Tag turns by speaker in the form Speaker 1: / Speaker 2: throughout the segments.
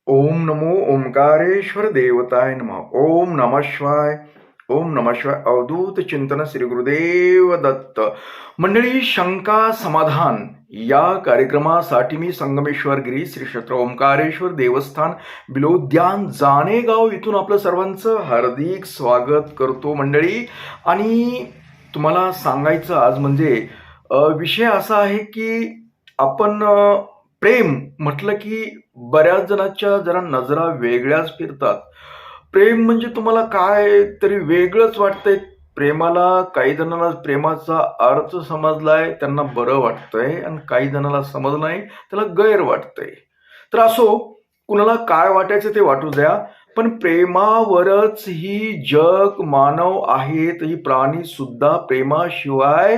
Speaker 1: ओम नमो ओंकारेश्वर देवताय नमः. ओम नमः शिवाय. ओम नमः शिवाय. अवधूत चिंतन श्री गुरुदेव दत्त. मंडळी, शंका समाधान या कार्यक्रमासाठी मी संगमेश्वर गिरी श्री क्षेत्र ओंकारेश्वर देवस्थान बिलोद्यान जाणेगाव इथून आपलं सर्वांचं हार्दिक स्वागत करतो मंडळी. आणि तुम्हाला सांगायचं आज म्हणजे विषय असा आहे की आपण प्रेम म्हटलं की बऱ्याच जणांच्या जरा नजरा वेगळ्याच फिरतात. प्रेम म्हणजे तुम्हाला काय तरी वेगळंच वाटतंय. प्रेमाला काही जणांना प्रेमाचा अर्थ समजलाय, त्यांना बरं वाटतंय, आणि काही जणांना समजलं नाही, त्याला गैर वाटतंय. तर असो, कुणाला काय वाटायचं ते वाटू द्या, पण प्रेमावरच ही जग मानव आहेत, ही प्राणी सुद्धा प्रेमाशिवाय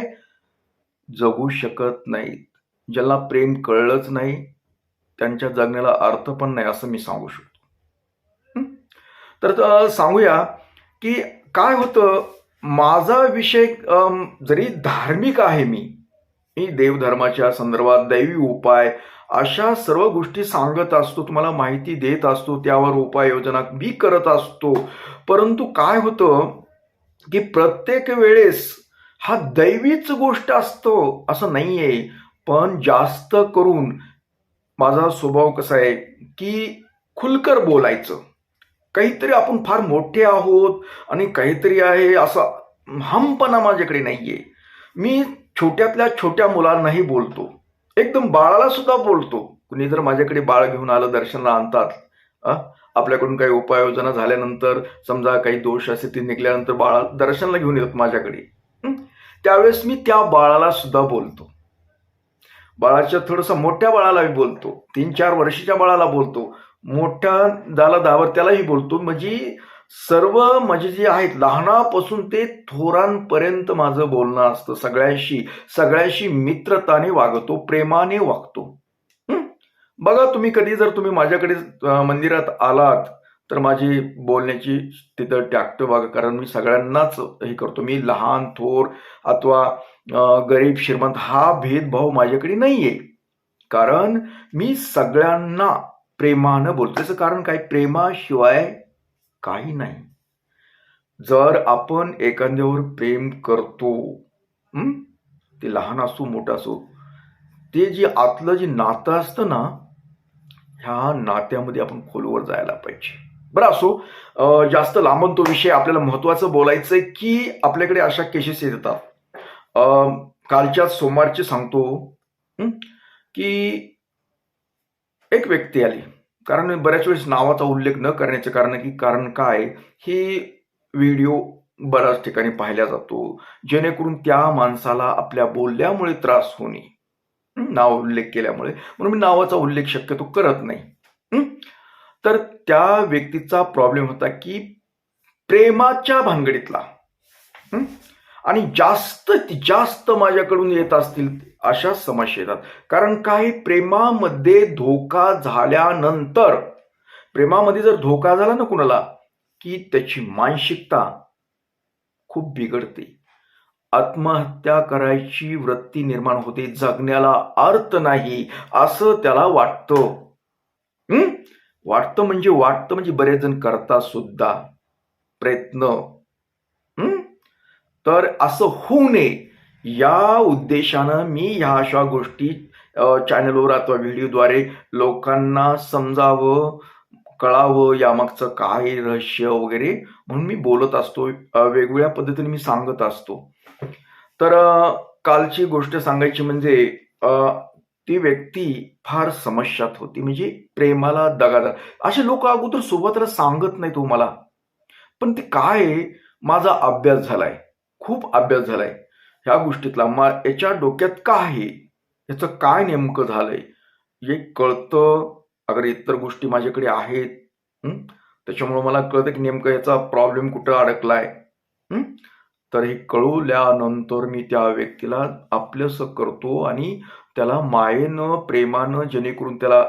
Speaker 1: जगू शकत नाहीत. ज्याला प्रेम कळलंच नाही त्यांच्या जगण्याला अर्थ पण नाही असं मी सांगू शकतो. तर सांगूया की काय होतं. माझा विषय जरी धार्मिक आहे, मी देवधर्माच्या संदर्भात दैवी उपाय अशा सर्व गोष्टी सांगत असतो, तुम्हाला माहिती देत असतो, त्यावर उपाययोजना मी करत असतो. परंतु काय होतं की प्रत्येक वेळेस हा दैवीच गोष्ट असतो असं नाहीये. पण जास्त करून माझा स्वभाव कसा आहे की खुलकर बोलायचं. काहीतरी आपण फार मोठे आहोत आणि काहीतरी आहे असं हमपणा माझ्याकडे नाहीये. मी छोट्यातल्या छोट्या मुलांनाही बोलतो, एकदम बाळाला सुद्धा बोलतो. कुणी जर माझ्याकडे बाळ घेऊन आलं, दर्शनाला आणतात, आपल्याकडून काही उपाययोजना झाल्यानंतर समजा काही दोष असे ते निघल्यानंतर बाळा दर्शनाला घेऊन येतात माझ्याकडे. त्यावेळेस मी त्या बाळाला सुद्धा बोलतो. बाळाच्या थोडस मोठ्या बाळालाही बोलतो, 3-4 वर्षाच्या बाळाला बोलतो, मोठ्या झाला 10 त्यालाही बोलतो. म्हणजे सर्व म्हणजे जे आहेत लहानापासून ते थोरांपर्यंत माझं बोलणं असतं. सगळ्याशी मित्रताने वागतो, प्रेमाने वागतो. बघा, तुम्ही कधी जर तुम्ही माझ्याकडे मंदिरात आलात तर माझी बोलण्याची तिथं टाकतो बघा, कारण मी सगळ्यांनाच हे करतो. मी लहान थोर अथवा गरीब श्रीमंत हा भेदभाव माझ्याकडे नाहीये, कारण मी सगळ्यांना प्रेमानं बोलतो. त्याचं कारण काय, प्रेमाशिवाय काही नाही. जर आपण एखाद्यावर प्रेम करतो, ते लहान असो मोठं असो, ते जे आतलं जे नातं असतं ना, ह्या नात्यामध्ये आपण खोलवर जायला पाहिजे. बरं असो, जास्त लांबून तो विषय. आपल्याला महत्वाचं बोलायचंय की आपल्याकडे अशा केसेस येतात. कालच्या सोमवारची सांगतो की एक व्यक्ती आली. कारण मी बऱ्याच वेळेस नावाचा उल्लेख न करण्याचं कारण काय, ही व्हिडिओ बऱ्याच ठिकाणी पाहिला जातो, जेणेकरून त्या माणसाला आपल्या बोलल्यामुळे त्रास होणे, नाव उल्लेख केल्यामुळे, म्हणून मी नावाचा उल्लेख शक्यतो करत नाही. तर त्या व्यक्तीचा प्रॉब्लेम होता की प्रेमाच्या भानगडीतला, आणि जास्त माझ्याकडून येत असतील अशा समस्या येतात. कारण काय, प्रेमामध्ये धोका झाल्यानंतर, प्रेमामध्ये जर धोका झाला ना कुणाला, की त्याची मानसिकता खूप बिघडते. आत्महत्या करायची वृत्ती निर्माण होते, जगण्याला अर्थ नाही असं त्याला वाटतं. वाटतं म्हणजे बरेच जण करतात सुद्धा प्रयत्न. तर असं होऊ नये या उद्देशानं मी ह्या अशा गोष्टी चॅनलवर अथवा व्हिडिओद्वारे लोकांना समजावं, कळावं, यामागचं काय रहस्य वगैरे, म्हणून मी बोलत असतो. वेगवेगळ्या पद्धतीने मी सांगत असतो. तर कालची गोष्ट सांगायची म्हणजे ती व्यक्ती फार समस्यात होती. म्हणजे प्रेमाला दगा. असे लोक अगोदर सुरुवातीला सांगत नाही तुम्हाला, पण ते काय, माझा अभ्यास झालाय, खूप अभ्यास झालाय ह्या गोष्टीतला. याच्या डोक्यात काय आहे, याचं काय नेमकं झालंय हे कळतं. अगर इतर गोष्टी माझ्याकडे आहेत, त्याच्यामुळे मला कळतं की नेमकं याचा प्रॉब्लेम कुठं अडकलाय. तर हे कळवल्यानंतर मी त्या व्यक्तीला आपलंसं करतो आणि त्याला मायेनं, प्रेमानं, जेणेकरून त्याला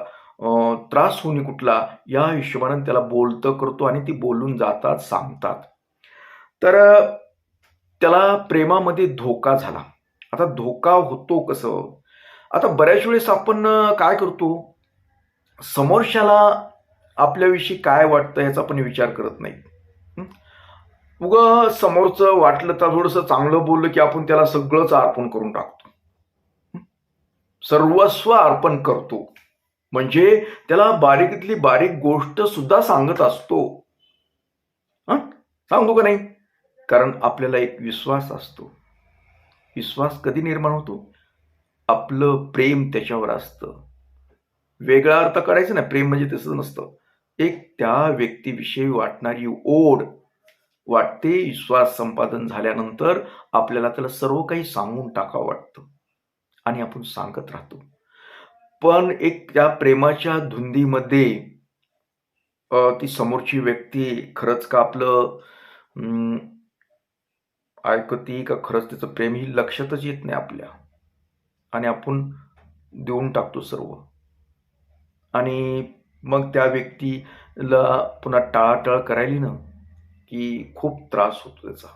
Speaker 1: त्रास होणे कुठला या हिशोबानं त्याला बोलतं करतो, आणि ती बोलून जातात, सांगतात. तर त्याला प्रेमामध्ये धोका झाला. आता धोका होतो कसं, आता बऱ्याच वेळेस आपण काय करतो, समोरच्याला आपल्याविषयी काय वाटतं ह्याचा पण विचार करत नाही. उगा समोरचं वाटलं तर थोडंसं चांगलं बोललं की आपण त्याला सगळंच अर्पण करून टाकतो. सर्वस्व अर्पण करतो. म्हणजे त्याला बारीकीतली बारीक गोष्ट सुद्धा सांगत असतो. सांगतो का नाही? कारण आपल्याला एक विश्वास असतो. विश्वास कधी निर्माण होतो? आपलं प्रेम त्याच्यावर असतं. वेगळा अर्थ करायचा ना, प्रेम म्हणजे तसं नसतं. एक त्या व्यक्तीविषयी वाटणारी ओढ वाटते. विश्वास संपादन झाल्यानंतर आपल्याला त्याला सर्व काही सांगून टाकावं वाटतं आणि आपण सांगत राहतो. पण एक त्या प्रेमाच्या धुंदीमध्ये ती समोरची व्यक्ती खरंच का आपलं ऐकती का खरंच तिचं प्रेम ही लक्षातच येत नाही आपल्या, आणि आपण देऊन टाकतो सर्व. आणि मग त्या व्यक्तीला पुन्हा टाळाटाळ करायली ना की खूप त्रास होतो, त्याचा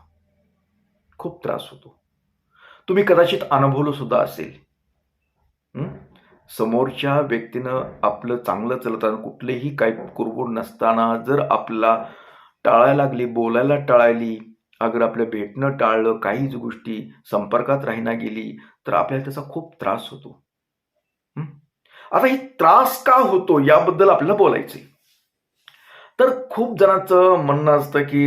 Speaker 1: खूप त्रास होतो. तुम्ही कदाचित अनुभवलं सुद्धा असेल. समोरच्या व्यक्तीनं आपलं चांगलं चालताना कुठलेही काही कुरबुर नसताना जर आपला टाळायला लागली, बोलायला टाळायली, अगर आपलं भेटणं टाळलं, काहीच गोष्टी संपर्कात राहिना गेली तर आपल्याला त्याचा खूप त्रास होतो. आता ही त्रास का होतो याबद्दल आपल्याला बोलायचंय. तर खूप जणांचं म्हणणं असतं की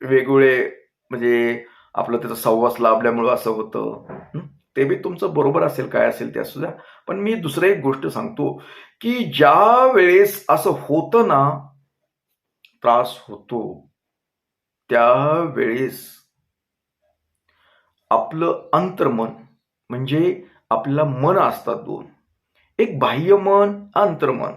Speaker 1: वेगवेगळे म्हणजे आपलं त्याचा सहवास लाभल्यामुळं असं होतं. ते बी तुमचं बरोबर असेल, काय असेल ते असू द्या. पण मी दुसरं एक गोष्ट सांगतो की ज्या वेळेस असं होतं ना, त्रास होतो, त्यावेळेस आपलं अंतर्मन म्हणजे आपल्याला मन असतात दोन, एक बाह्य मन, अंतर्मन.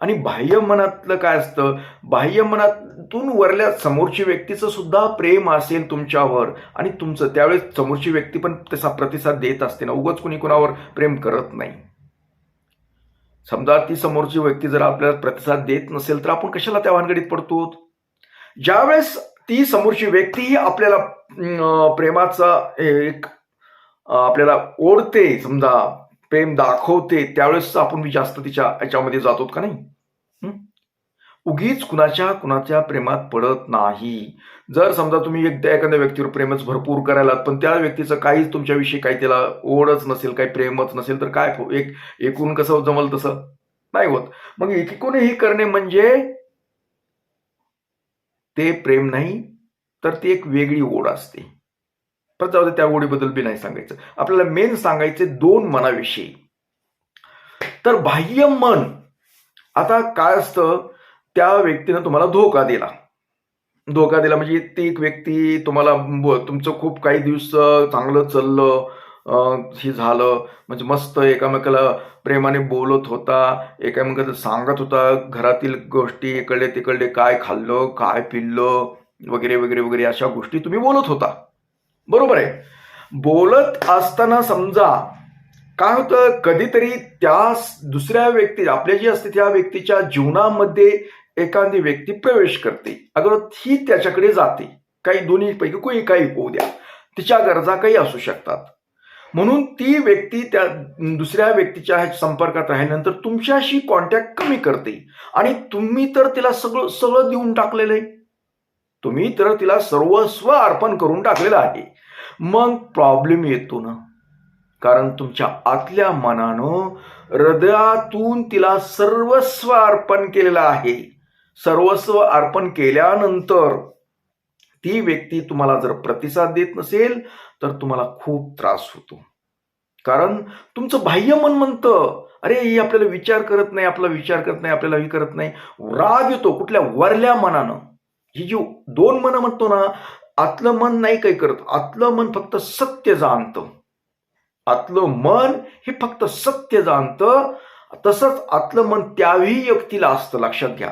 Speaker 1: आणि बाह्य मनातलं काय असतं, बाह्य मनातून वरल्या समोरची व्यक्तीचं सुद्धा प्रेम असेल तुमच्यावर आणि तुमचं, त्यावेळेस समोरची व्यक्ती पण तसा प्रतिसाद देत असते ना. उगाच कुणी कुणावर प्रेम करत नाही. समजा ती समोरची व्यक्ती जर आपल्याला प्रतिसाद देत नसेल तर आपण कशाला त्या भानगडीत पडतो. ज्यावेळेस ती समोरची व्यक्ती ही आपल्याला प्रेमाचा एक आपल्याला ओढते, समजा प्रेम दाखवते, त्यावेळेस आपण जास्त तिच्या याच्यामध्ये जातो का नाही. उगीच कुणाच्या प्रेमात पडत नाही. जर समजा तुम्ही एखाद्या व्यक्तीवर प्रेमच भरपूर करायला, पण त्या व्यक्तीचं काहीच तुमच्याविषयी काही त्याला ओढच नसेल, काही प्रेमच नसेल, तर काय एक एकूण कसं जमल तसं नाही होत. मग एकूणही करणे म्हणजे ते प्रेम नाही, तर ती एक वेगळी ओढ असते. पण जाऊ दे, त्या ओढीबद्दल बी नाही सांगायचं. आपल्याला मेन सांगायचे दोन मनाविषयी. तर बाह्य मन, आता काय असतं, त्या व्यक्तीनं तुम्हाला धोका दिला म्हणजे ती एक व्यक्ती तुम्हाला तुमचं खूप काही दिवस चांगलं चाललं, हे झालं म्हणजे मस्त एकामेकाला प्रेमाने बोलत होता, एकामेकाला सांगत होता घरातील गोष्टी, इकडले तिकडले काय खाल्लं, काय पिल्लं वगैरे वगैरे वगैरे, अशा गोष्टी तुम्ही बोलत होता. बरोबर आहे. बोलत असताना समजा काय होतं, कधीतरी त्या दुसऱ्या व्यक्ती आपल्या जी असते त्या व्यक्तीच्या जीवनामध्ये एखादी व्यक्ती प्रवेश करते. अगर ही त्याच्याकडे जाते, काही दोन्ही पैकी कोणी काही होऊ द्या, तिच्या गरजा काही असू शकतात, म्हणून ती व्यक्ती त्या दुसऱ्या व्यक्तीच्या संपर्कात राहिल्यानंतर तुमच्याशी कॉन्टॅक्ट कमी करते. आणि तुम्ही तर तिला सगळं देऊन टाकलेलं आहे, तुम्ही तर तिला सर्वस्व अर्पण करून टाकलेलं आहे. मग प्रॉब्लेम येतो ना, कारण तुमच्या आतल्या मनानं हृदयातून तिला सर्वस्व अर्पण केलेलं आहे. सर्वस्व अर्पण केल्यानंतर ती व्यक्ती तुम्हाला जर प्रतिसाद देत नसेल तर तुम्हाला खूप त्रास होतो. कारण तुमचं बाह्य मन म्हणतं, अरे ही आपल्याला विचार करत नाही, आपल्याला हे करत नाही. राग येतो कुठल्या वरल्या मनानं. ही जी दोन मन म्हणतो ना, आतलं मन नाही काही करत. आतलं मन फक्त सत्य जाणतं. आतलं मन हे फक्त सत्य जाणतं. तसंच आतलं मन त्याही व्यक्तीला असतं, लक्षात घ्या.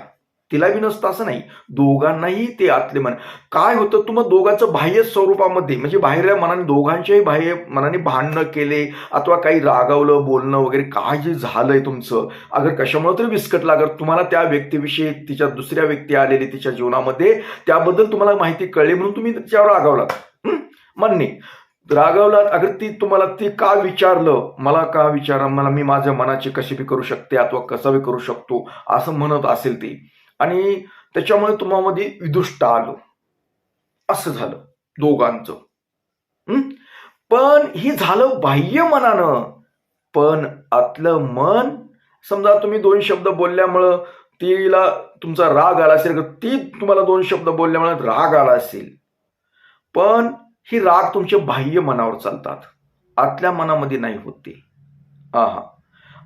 Speaker 1: तिला बी नसतं असं नाही, दोघांनाही ते आतले मन. काय होतं, तुम्हाला दोघांचं बाह्य स्वरूपामध्ये म्हणजे बाहेरच्या मनाने, दोघांच्याही बाह्य मनाने भांडणं केले अथवा काही रागावलं, बोलणं वगैरे काय जे झालंय तुमचं, अगर कशामुळे तरी विस्कटलं, अगर तुम्हाला त्या व्यक्तीविषयी, तिच्या दुसऱ्या व्यक्ती आलेली तिच्या जीवनामध्ये, त्याबद्दल तुम्हाला माहिती कळली म्हणून तुम्ही तिच्यावर रागावलात, मान्य. रागावलात, अगर तुम्हाला ती का विचारलं, मला का विचारलं, मला मी माझ्या मनाची कशी बी करू शकते अथवा कसं बी करू शकतो असं म्हणत असेल ती, आणि त्याच्यामुळे तुम्हामध्ये विदुष्ट आलं, असं झालं दोघांचं. पण ही झालं बाह्य मनानं, पण आतलं मन, समजा तुम्ही 2 शब्द बोलल्यामुळं तिला तुमचा राग आला असेल, ती तुम्हाला 2 शब्द बोलल्यामुळे राग आला असेल, पण ही राग तुमच्या बाह्य मनावर चालतात, आतल्या मनामध्ये नाही होते.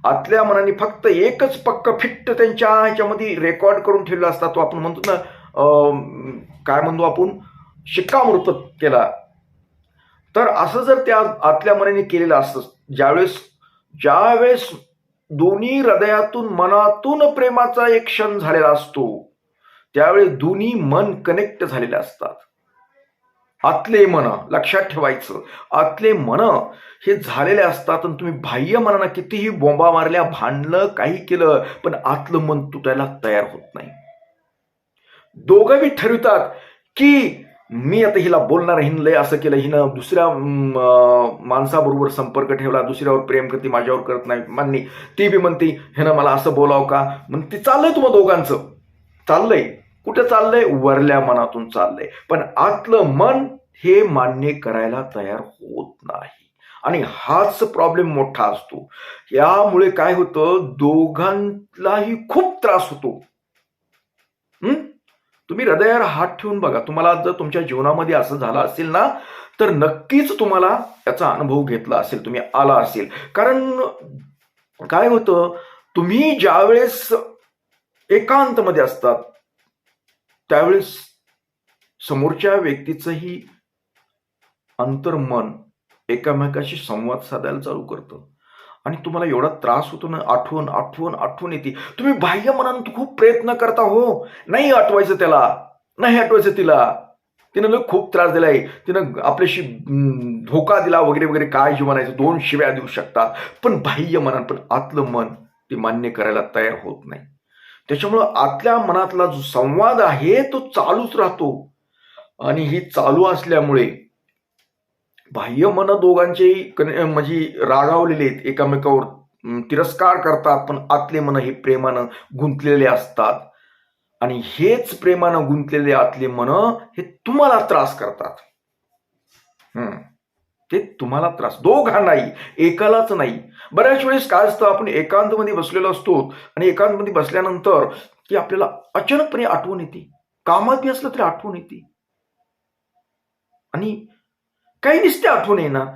Speaker 1: आतल्या मनाने फक्त एकच पक्क फिट्ट त्यांच्या ह्याच्यामध्ये रेकॉर्ड करून ठेवला असता, तो आपण म्हणतो ना, काय म्हणतो आपण, शिक्कामोर्तब केला. तर असं जर त्या आतल्या मनाने केलेलं असतं, ज्यावेळेस दोन्ही हृदयातून मनातून प्रेमाचा एक क्षण झालेला असतो, त्यावेळेस दोन्ही मन कनेक्ट झालेले असतात. आतले मन, लक्षात ठेवायचं, आतले मन हे झालेले असतात. आणि तुम्ही बाह्य मनानं कितीही बोंबा मारल्या, भांडलं, काही केलं, पण आतलं मन तुटायला तयार होत नाही. दोघं बी ठरवतात की मी आता हिला बोलणार, हिनं लय असं केलं, हिनं दुसऱ्या माणसाबरोबर संपर्क ठेवला, दुसऱ्यावर प्रेम करते, माझ्यावर करत नाही, मान्य. ती बी म्हणते ह्यानं मला असं बोलावं का, म्हणते चाललंय तुम्हा दोघांचं, चाललंय. कुठं चाललंय? वरल्या मनातून चाललंय. पण आतलं मन हे मान्य करायला तयार होत नाही, आणि हाच प्रॉब्लेम मोठा असतो. यामुळे काय होतं, दोघांनाही खूप त्रास होतो. तुम्ही हृदयावर हात ठेवून बघा, तुम्हाला जर तुमच्या जीवनामध्ये असं झालं असेल ना, तर नक्कीच तुम्हाला याचा अनुभव घेतला असेल, तुम्ही आला असेल. कारण काय होतं, तुम्ही ज्यावेळेस एकांतमध्ये असतात, त्यावेळेस समोरच्या व्यक्तीचंही अंतर्मन एकामेकाशी संवाद साधायला चालू करतं, आणि तुम्हाला एवढा त्रास होतो ना, आठवण येते. तुम्ही बाह्य मनानं खूप प्रयत्न करता, हो नाही आठवायचं त्याला, नाही आठवायचं तिला, तिनं खूप त्रास दिलाय, तिनं आपल्याशी धोका दिला वगैरे वगैरे, काय जे म्हणायचं, 2 शिव्या देऊ शकतात, पण बाह्य मनानं, पण आतलं मन ते मान्य करायला तयार होत नाही. त्याच्यामुळं आतल्या मनातला जो संवाद आहे तो चालूच राहतो, आणि ही चालू असल्यामुळे बाह्य मन दोघांचेही म्हणजे रागावलेले आहेत, एकामेकावर तिरस्कार करतात, पण आतले मन हे प्रेमानं गुंतलेले असतात, आणि हेच प्रेमानं गुंतलेले आतले मन हे तुम्हाला त्रास करतात. ते तुम्हाला त्रास, दोघांनाही, एकालाच नाही. बऱ्याच वेळेस काय असतं, आपण एकांतमध्ये बसलेलो असतो, आणि एकांतमध्ये बसल्यानंतर की आपल्याला अचानकपणे आठवण येते, कामात बी असलं तरी आठवण येते, आणि काही नुसते आठवण येणार,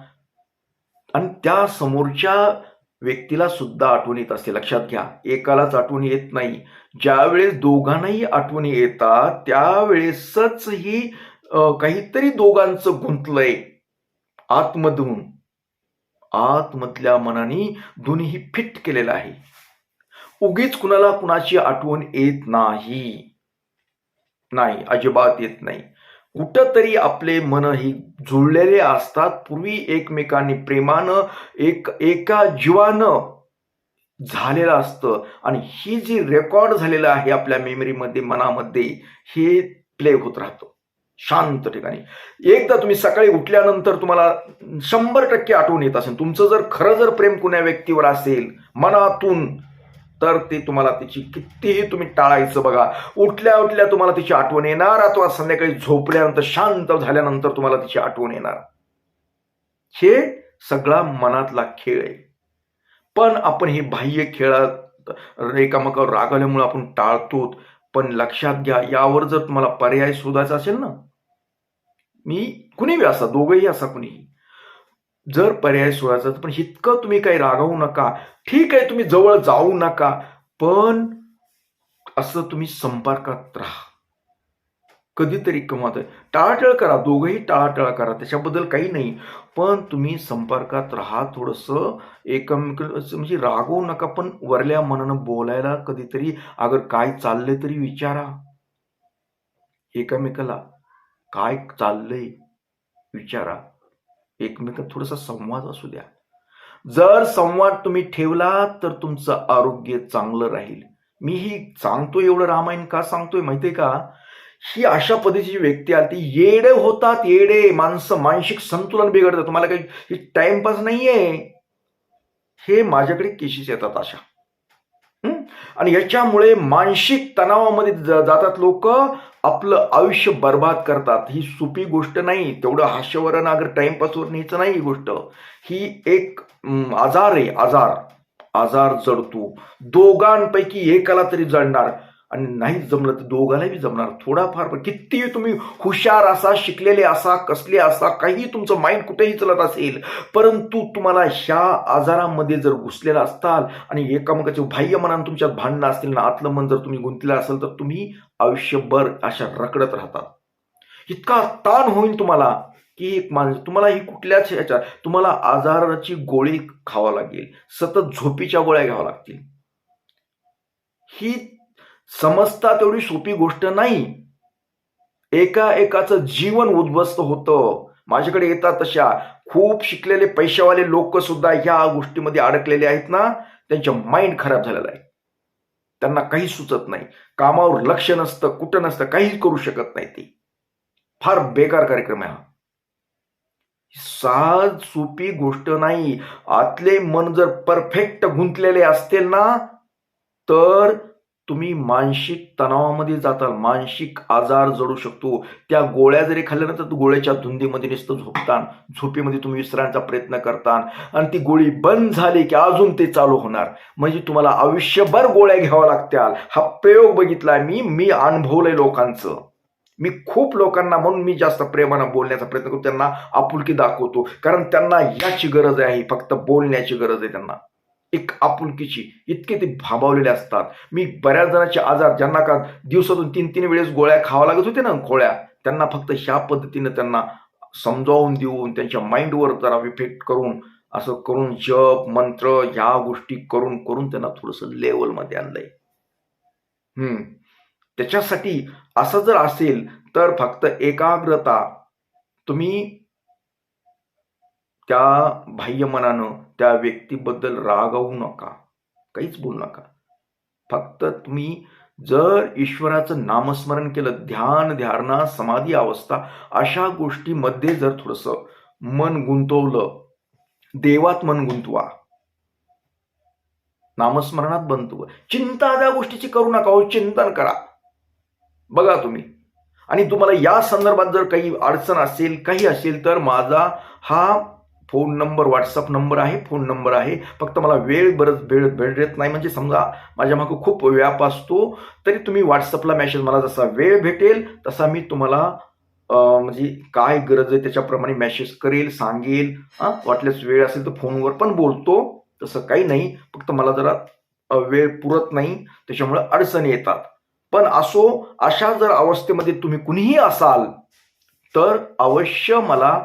Speaker 1: आणि त्या समोरच्या व्यक्तीला सुद्धा आठवण येत असते. लक्षात घ्या, एकालाच आठवण येत नाही. ज्यावेळेस दोघांनाही आठवणी येतात, त्यावेळेसच ही काहीतरी दोघांचं गुंतलंय आतमधून, आतमधल्या मनाने दोन्ही फिट केलेलं आहे. उगीच कुणाला कुणाची आठवण येत नाही, अजिबात येत नाही. कुठंतरी आपले मन ही जुळलेले असतात, पूर्वी एकमेकांनी प्रेमानं एका जीवानं झालेलं असतं, आणि ही जी रेकॉर्ड झालेलं आहे आपल्या मेमरीमध्ये, मनामध्ये, हे प्ले होत राहतं शांत ठिकाणी. एकदा तुम्ही सकाळी उठल्यानंतर तुम्हाला 100% आठवण येत असेल, तुमचं जर खरं जर प्रेम कुण्या व्यक्तीवर असेल मनातून, तर ते तुम्हाला तिची कितीही तुम्ही टाळायचं बघा, उठल्या उठल्या तुम्हाला तिची आठवण येणार, अथवा संध्याकाळी झोपल्यानंतर शांत झाल्यानंतर तुम्हाला तिची आठवण येणार. हे सगळा मनातला खेळ आहे. पण आपण हे बाह्य खेळात एकामेकावर रागवल्यामुळे आपण टाळतो. पण लक्षात घ्या, यावर जर तुम्हाला पर्याय शोधायचा असेल ना, मी कुणीही असा, दोघंही असा कुणीही, जर पर्याय सोडायचा, पण इतकं तुम्ही काही रागावू नका. ठीक आहे, तुम्ही जवळ जाऊ नका, पण असं तुम्ही संपर्कात राहा. कधीतरी कमात टाळाटाळ करा, दोघंही टाळाटाळ करा, त्याच्याबद्दल काही नाही, पण तुम्ही संपर्कात राहा. थोडंसं एकमेकांचं म्हणजे रागवू नका, पण वरल्या मनानं बोलायला कधीतरी, अगर काय चाललंय तरी विचारा एकमेकाला, काय चाललंय विचारा. एकमेकात थोडासा संवाद असू द्या. जर संवाद तुम्ही ठेवला तर तुमचं आरोग्य चांगलं राहील. मी ही सांगतोय, एवढं रामायण का सांगतोय माहितीये का, ही अशा पद्धतीची व्यक्ती आली, ती येडे होतात, येडे माणसं, मानसिक संतुलन बिघडतं. तुम्हाला काही टाइमपास नाहीये. हे माझ्याकडे केसेस येतात अशा. आणि याच्यामुळे मानसिक तणावामध्ये जातात लोक, आपलं आयुष्य बर्बाद करतात. ही सोपी गोष्ट नाही. तेवढं हास्यवरण अगर टाइमपासवर न्यायचं नाही. ही गोष्ट ही एक आजार आहे. आजार जडतो. दोघांपैकी एकाला तरी जडणार, आणि नाही जमलं तर दोघांनाही जमणार. थोडाफार, पण किती तुम्ही हुशार असा, शिकलेले असा, कसले असा, काही तुमचं माइंड कुठेही चलत असेल, परंतु तुम्हाला ह्या आजारामध्ये जर घुसलेला असताल आणि एकामेकाचे बाह्य मनानं तुमच्यात भांडणं असतील ना, आतलं मन जर तुम्ही गुंतलेलं असेल, तर तुम्ही आयुष्यभर अशा रखडत राहतात. इतका ताण होईल तुम्हाला की एक माणूस तुम्हाला ही कुठल्याच ह्याच्या, तुम्हाला आजाराची गोळी खावा लागेल, सतत झोपीच्या गोळ्या घ्याव्या लागतील. ही समजता तेवढी सोपी गोष्ट नाही. एकाचं जीवन उद्ध्वस्त होतं. माझ्याकडे येतात तशा खूप शिकलेले पैशावाले लोक सुद्धा ह्या गोष्टीमध्ये अडकलेले आहेत ना, त्यांचं माइंड खराब झालेलं आहे. त्यांना काही सुचत नाही, कामावर लक्ष नसतं, कुठं नसतं, काहीच करू शकत नाही. ती फार बेकार कार्यक्रम आहे हा. सहज सोपी गोष्ट नाही. आतले मन जर परफेक्ट गुंतलेले असतील ना, तर तुम्ही मानसिक तणावामध्ये जाताल, मानसिक आजार जडू शकतो. त्या गोळ्या जरी खाल्ल्यानंतर गोळ्याच्या धुंदीमध्ये नुसतं झोपतान, झोपेमध्ये तुम्ही विसरायचा प्रयत्न करता, आणि ती गोळी बंद झाली की अजून ते चालू होणार. म्हणजे तुम्हाला आयुष्यभर गोळ्या घ्याव्या लागत्याल. हा प्रयोग बघितलाय मी अनुभवलंय लोकांचं. मी खूप लोकांना, म्हणून मी जास्त प्रेमानं बोलण्याचा प्रयत्न करतो, त्यांना आपुलकी दाखवतो, कारण त्यांना याची गरज आहे. फक्त बोलण्याची गरज आहे त्यांना, एक आपुलकीची. इतके ते भाबावलेले असतात. मी बऱ्याच जणांचे आजार, ज्यांना का दिवसातून 3-3 वेळेस गोळ्या खावा लागत होते ना, गोळ्या, त्यांना फक्त ह्या पद्धतीनं त्यांना समजावून देऊन, त्यांच्या माइंडवर जरा इफेक्ट करून, असं करून जप मंत्र ह्या गोष्टी करून करून त्यांना थोडंसं लेवलमध्ये आणलंय. त्याच्यासाठी असं जर असेल तर फक्त एकाग्रता, तुम्ही त्या बाह्य मनानं त्या व्यक्तीबद्दल रागावू नका, काहीच बोलू नका. फक्त तुम्ही जर ईश्वराचं नामस्मरण केलं, ध्यान, धारणा, समाधी अवस्था अशा गोष्टीमध्ये जर थोडंसं मन गुंतवलं, देवात मन गुंतवा, नामस्मरणात बनतो. चिंता त्या गोष्टीची करू नका हो, चिंतन करा. बघा तुम्ही, आणि तुम्हाला या संदर्भात जर काही अडचण असेल, काही असेल, तर माझा हा फोन नंबर, व्हॉट्सअप नंबर आहे, फोन नंबर आहे. फक्त मला वेळ भेटत नाही, म्हणजे समजा माझ्या मागं खूप व्याप असतो, तरी तुम्ही व्हॉट्सअपला मेसेज, मला जसा वेळ भेटेल तसा मी तुम्हाला म्हणजे काय गरज आहे त्याच्याप्रमाणे मेसेज करेल, सांगेल. वाटल्यास वेळ असेल तर फोनवर पण बोलतो, तसं काही नाही. फक्त मला जरा वेळ पुरत नाही, त्याच्यामुळे अडचणी येतात. पण असो, अशा जर अवस्थेमध्ये तुम्ही कुणीही असाल तर अवश्य मला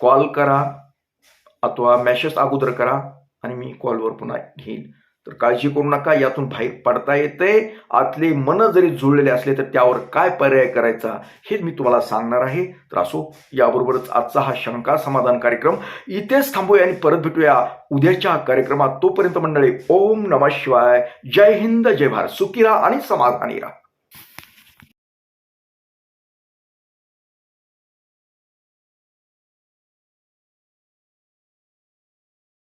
Speaker 1: कॉल करा अथवा मेसेज अगोदर करा, आणि मी कॉलवर पुन्हा घेईन. तर काळजी करू नका, यातून बाहेर पडता येते. आतले मन जरी जुळलेले असले तर त्यावर काय पर्याय करायचा हे मी तुम्हाला सांगणार आहे. तर असो, याबरोबरच आजचा हा शंका समाधान कार्यक्रम इथेच थांबूया आणि परत भेटूया उद्याच्या कार्यक्रमात. तोपर्यंत मंडळी, ओम नमः शिवाय, जय हिंद, जय भारत, सुखी राहा आणि समाधानी राहा.